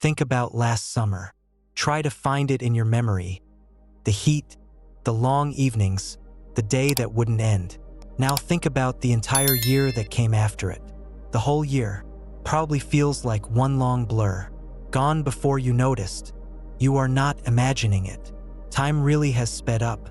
Think about last summer. Try to find it in your memory. The heat, the long evenings, the day that wouldn't end. Now think about the entire year that came after it. The whole year probably feels like one long blur, gone before you noticed. You are not imagining it. Time really has sped up.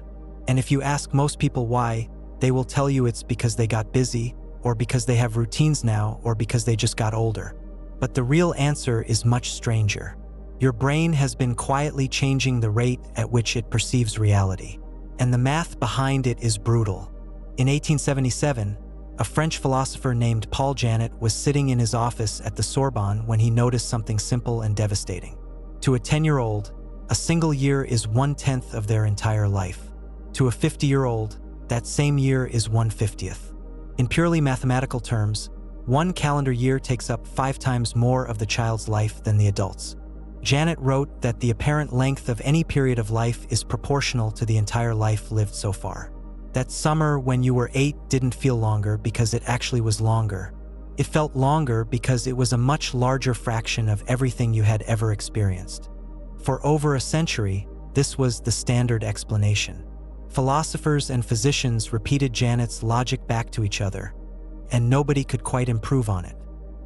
And if you ask most people why, they will tell you it's because they got busy, or because they have routines now, or because they just got older. But the real answer is much stranger. Your brain has been quietly changing the rate at which it perceives reality. And the math behind it is brutal. In 1877, a French philosopher named Paul Janet was sitting in his office at the Sorbonne when he noticed something simple and devastating. To a 10-year-old, a single year is 1/10 of their entire life. To a 50-year-old, that same year is 1/50th. In purely mathematical terms, one calendar year takes up 5 times more of the child's life than the adult's. Janet wrote that the apparent length of any period of life is proportional to the entire life lived so far. That summer when you were 8 didn't feel longer because it actually was longer. It felt longer because it was a much larger fraction of everything you had ever experienced. For over a century, this was the standard explanation. Philosophers and physicians repeated Janet's logic back to each other, and nobody could quite improve on it.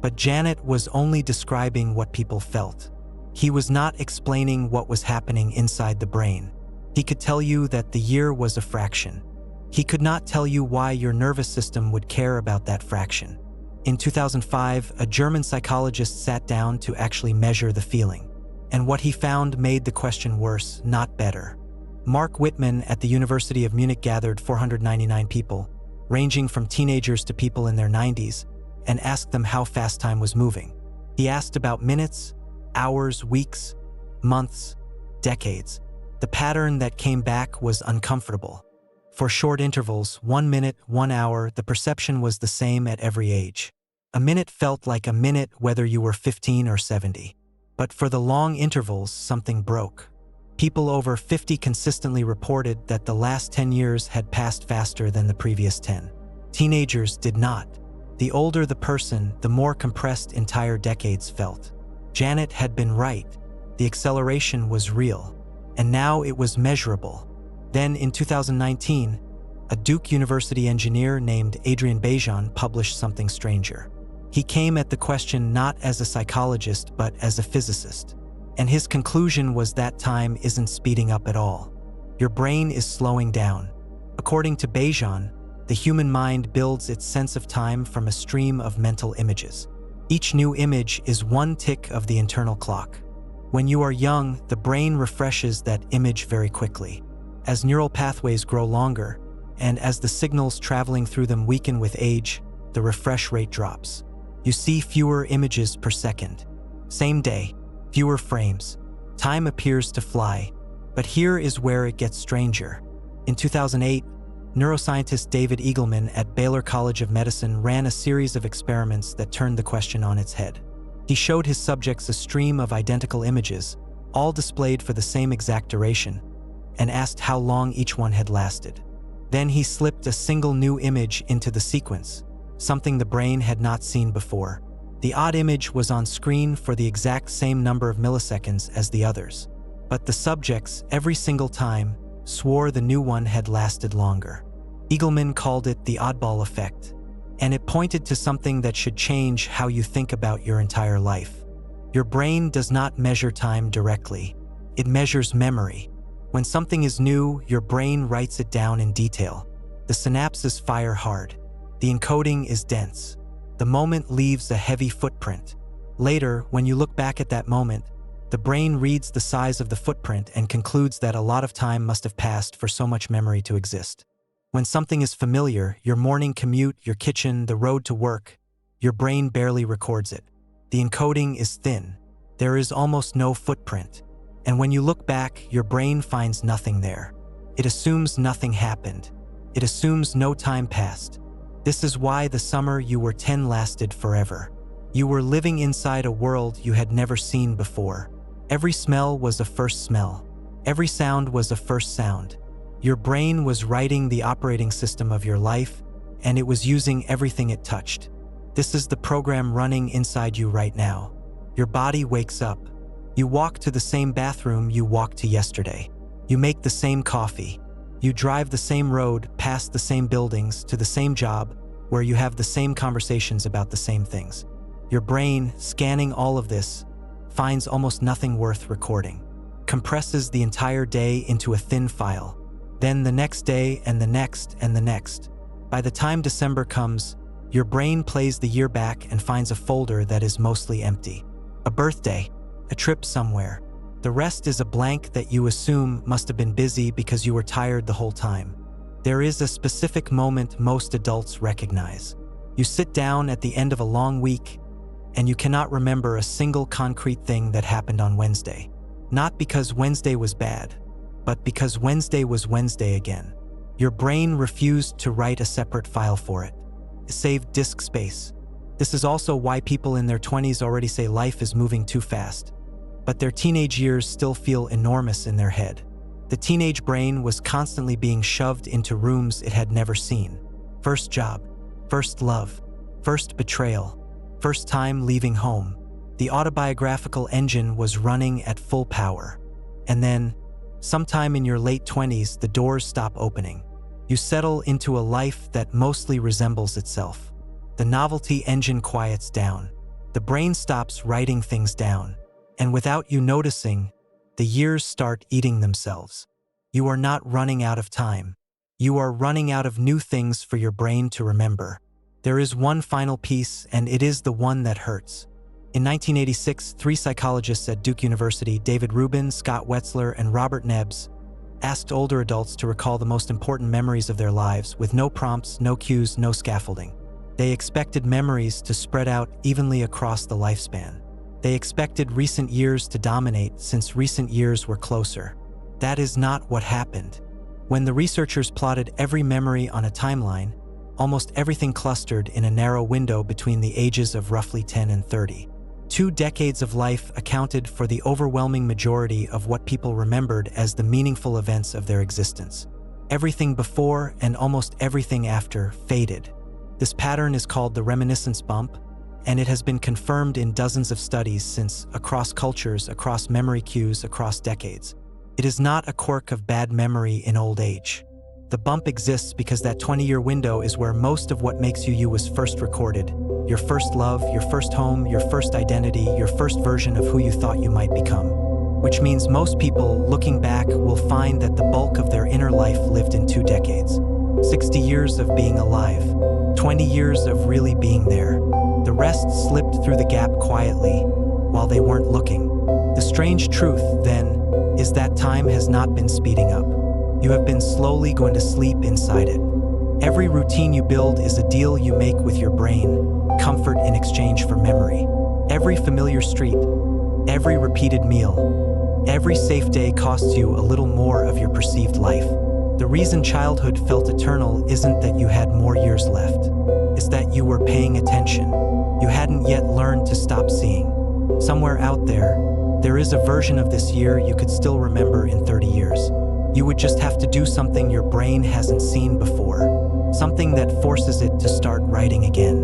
But Janet was only describing what people felt. He was not explaining what was happening inside the brain. He could tell you that the year was a fraction. He could not tell you why your nervous system would care about that fraction. In 2005, a German psychologist sat down to actually measure the feeling. And what he found made the question worse, not better. Mark Wittmann at the University of Munich gathered 499 people, ranging from teenagers to people in their 90s, and asked them how fast time was moving. He asked about minutes, hours, weeks, months, decades. The pattern that came back was uncomfortable. For short intervals, 1 minute, 1 hour, the perception was the same at every age. A minute felt like a minute whether you were 15 or 70. But for the long intervals, something broke. People over 50 consistently reported that the last 10 years had passed faster than the previous 10. Teenagers did not. The older the person, the more compressed entire decades felt. Janet had been right. The acceleration was real. And now it was measurable. Then in 2019, a Duke University engineer named Bejan published something stranger. He came at the question not as a psychologist but as a physicist. And his conclusion was that time isn't speeding up at all. Your brain is slowing down. According to Bejan, the human mind builds its sense of time from a stream of mental images. Each new image is one tick of the internal clock. When you are young, the brain refreshes that image very quickly. As neural pathways grow longer, and as the signals traveling through them weaken with age, the refresh rate drops. You see fewer images per second. Same day, fewer frames. Time appears to fly. But here is where it gets stranger. In 2008, neuroscientist David Eagleman at Baylor College of Medicine ran a series of experiments that turned the question on its head. He showed his subjects a stream of identical images, all displayed for the same exact duration, and asked how long each one had lasted. Then he slipped a single new image into the sequence, something the brain had not seen before. The odd image was on screen for the exact same number of milliseconds as the others. But the subjects, every single time, swore the new one had lasted longer. Eagleman called it the oddball effect, and it pointed to something that should change how you think about your entire life. Your brain does not measure time directly. It measures memory. When something is new, your brain writes it down in detail. The synapses fire hard. The encoding is dense. The moment leaves a heavy footprint. Later, when you look back at that moment, the brain reads the size of the footprint and concludes that a lot of time must have passed for so much memory to exist. When something is familiar, your morning commute, your kitchen, the road to work, your brain barely records it. The encoding is thin. There is almost no footprint. And when you look back, your brain finds nothing there. It assumes nothing happened. It assumes no time passed. This is why the summer you were 10 lasted forever. You were living inside a world you had never seen before. Every smell was a first smell. Every sound was a first sound. Your brain was writing the operating system of your life, and it was using everything it touched. This is the program running inside you right now. Your body wakes up. You walk to the same bathroom you walked to yesterday. You make the same coffee. You drive the same road, past the same buildings, to the same job, where you have the same conversations about the same things. Your brain, scanning all of this, finds almost nothing worth recording, compresses the entire day into a thin file. Then the next day and the next and the next. By the time December comes, your brain plays the year back and finds a folder that is mostly empty. A birthday, a trip somewhere. The rest is a blank that you assume must have been busy because you were tired the whole time. There is a specific moment most adults recognize. You sit down at the end of a long week, and you cannot remember a single concrete thing that happened on Wednesday. Not because Wednesday was bad, but because Wednesday was Wednesday again. Your brain refused to write a separate file for it. It saved disk space. This is also why people in their 20s already say life is moving too fast, but their teenage years still feel enormous in their head. The teenage brain was constantly being shoved into rooms it had never seen. First job, first love, first betrayal, first time leaving home. The autobiographical engine was running at full power. And then, sometime in your late 20s, the doors stop opening. You settle into a life that mostly resembles itself. The novelty engine quiets down. The brain stops writing things down. And without you noticing, the years start eating themselves. You are not running out of time. You are running out of new things for your brain to remember. There is one final piece, and it is the one that hurts. In 1986, 3 psychologists at Duke University, David Rubin, Scott Wetzler, and Robert Nebbs, asked older adults to recall the most important memories of their lives with no prompts, no cues, no scaffolding. They expected memories to spread out evenly across the lifespan. They expected recent years to dominate since recent years were closer. That is not what happened. When the researchers plotted every memory on a timeline, almost everything clustered in a narrow window between the ages of roughly 10 and 30. 2 decades of life accounted for the overwhelming majority of what people remembered as the meaningful events of their existence. Everything before and almost everything after faded. This pattern is called the reminiscence bump, and it has been confirmed in dozens of studies since, across cultures, across memory cues, across decades. It is not a quirk of bad memory in old age. The bump exists because that 20-year window is where most of what makes you was first recorded. Your first love, your first home, your first identity, your first version of who you thought you might become. Which means most people, looking back, will find that the bulk of their inner life lived in 2 decades. 60 years of being alive. 20 years of really being there. The rest slipped through the gap quietly, while they weren't looking. The strange truth, then, is that time has not been speeding up. You have been slowly going to sleep inside it. Every routine you build is a deal you make with your brain, comfort in exchange for memory. Every familiar street, every repeated meal, every safe day costs you a little more of your perceived life. The reason childhood felt eternal isn't that you had more years left. It's that you were paying attention. You hadn't yet learned to stop seeing. Somewhere out there, there is a version of this year you could still remember in 30 years. You would just have to do something your brain hasn't seen before. Something that forces it to start writing again.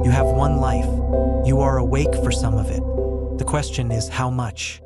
You have one life. You are awake for some of it. The question is how much?